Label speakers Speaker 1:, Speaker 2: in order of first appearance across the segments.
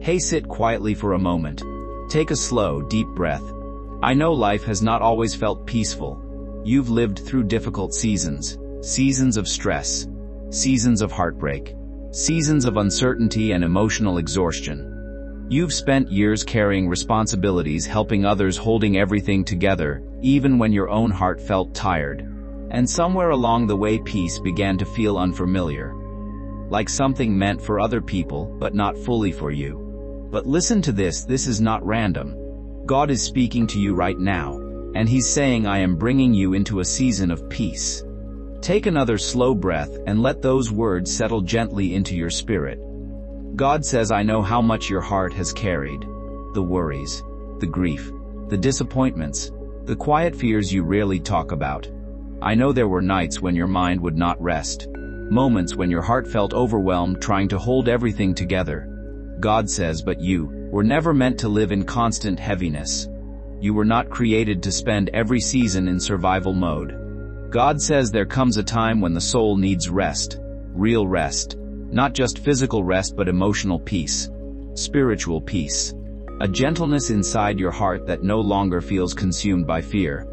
Speaker 1: Hey, sit quietly for a moment. Take a slow, deep breath. I know life has not always felt peaceful. You've lived through difficult seasons, seasons of stress, seasons of heartbreak, seasons of uncertainty and emotional exhaustion. You've spent years carrying responsibilities, helping others, holding everything together, even when your own heart felt tired. And somewhere along the way, peace began to feel unfamiliar. Like something meant for other people, but not fully for you. But listen to this is not random. God is speaking to you right now, and He's saying, I am bringing you into a season of peace. Take another slow breath and let those words settle gently into your spirit. God says, I know how much your heart has carried. The worries, the grief, the disappointments, the quiet fears you rarely talk about. I know there were nights when your mind would not rest, moments when your heart felt overwhelmed trying to hold everything together. God says, but you were never meant to live in constant heaviness. You were not created to spend every season in survival mode. God says there comes a time when the soul needs rest, real rest, not just physical rest but emotional peace, spiritual peace, a gentleness inside your heart that no longer feels consumed by fear.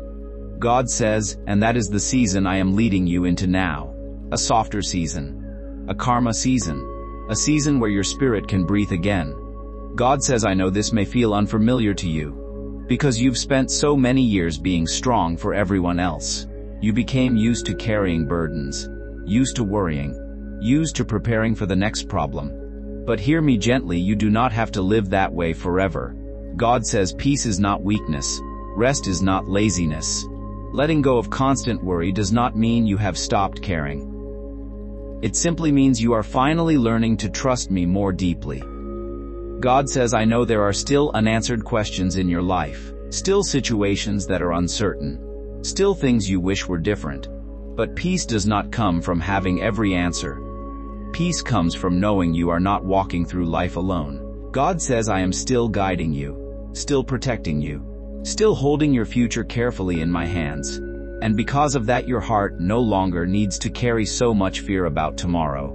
Speaker 1: God says, and that is the season I am leading you into now. A softer season. A karma season. A season where your spirit can breathe again. God says, I know this may feel unfamiliar to you, because you've spent so many years being strong for everyone else. You became used to carrying burdens, used to worrying, used to preparing for the next problem. But hear me gently, you do not have to live that way forever. God says peace is not weakness. Rest is not laziness. Letting go of constant worry does not mean you have stopped caring. It simply means you are finally learning to trust me more deeply. God says, I know there are still unanswered questions in your life, still situations that are uncertain, still things you wish were different. But peace does not come from having every answer. Peace comes from knowing you are not walking through life alone. God says, I am still guiding you, still protecting you, still holding your future carefully in my hands. And because of that, your heart no longer needs to carry so much fear about tomorrow.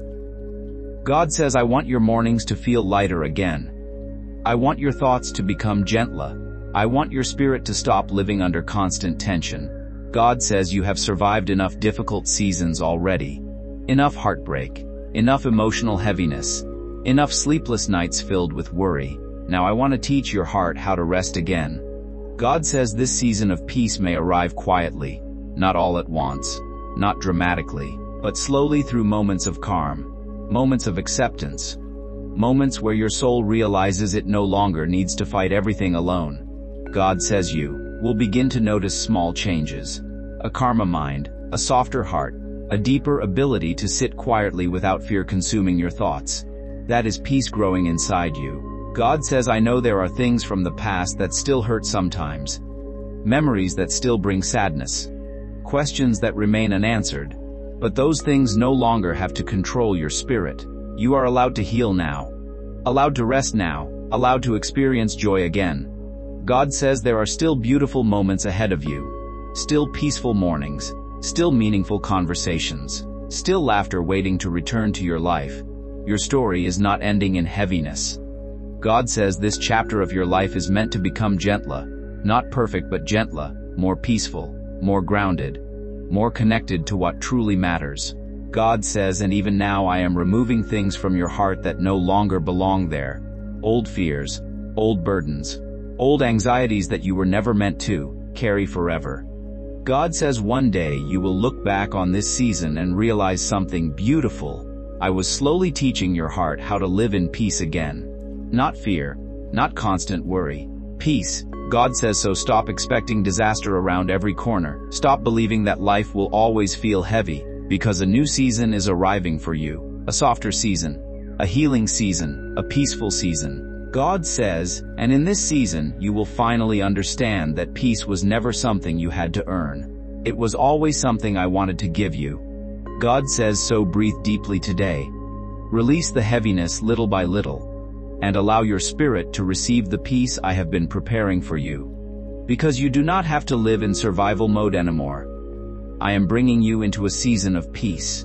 Speaker 1: God says, I want your mornings to feel lighter again. I want your thoughts to become gentler. I want your spirit to stop living under constant tension. God says you have survived enough difficult seasons already. Enough heartbreak, enough emotional heaviness, enough sleepless nights filled with worry. Now I want to teach your heart how to rest again. God says this season of peace may arrive quietly, not all at once, not dramatically, but slowly through moments of calm, moments of acceptance, moments where your soul realizes it no longer needs to fight everything alone. God says you will begin to notice small changes, a calmer mind, a softer heart, a deeper ability to sit quietly without fear consuming your thoughts. That is peace growing inside you. God says, I know there are things from the past that still hurt sometimes, memories that still bring sadness, questions that remain unanswered, but those things no longer have to control your spirit. You are allowed to heal now, allowed to rest now, allowed to experience joy again. God says there are still beautiful moments ahead of you, still peaceful mornings, still meaningful conversations, still laughter waiting to return to your life. Your story is not ending in heaviness. God says this chapter of your life is meant to become gentler, not perfect but gentler, more peaceful, more grounded, more connected to what truly matters. God says, and even now I am removing things from your heart that no longer belong there. Old fears, old burdens, old anxieties that you were never meant to carry forever. God says one day you will look back on this season and realize something beautiful. I was slowly teaching your heart how to live in peace again. Not fear, not constant worry. Peace. God says, so stop expecting disaster around every corner. Stop believing that life will always feel heavy, because a new season is arriving for you. A softer season, a healing season, a peaceful season. God says, and in this season you will finally understand that peace was never something you had to earn. It was always something I wanted to give you. God says, so breathe deeply today. Release the heaviness little by little, and allow your spirit to receive the peace I have been preparing for you. Because you do not have to live in survival mode anymore. I am bringing you into a season of peace,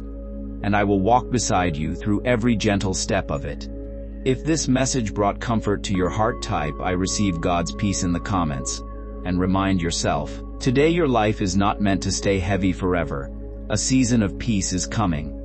Speaker 1: and I will walk beside you through every gentle step of it. If this message brought comfort to your heart, type "I receive God's peace" in the comments. And remind yourself, today your life is not meant to stay heavy forever. A season of peace is coming.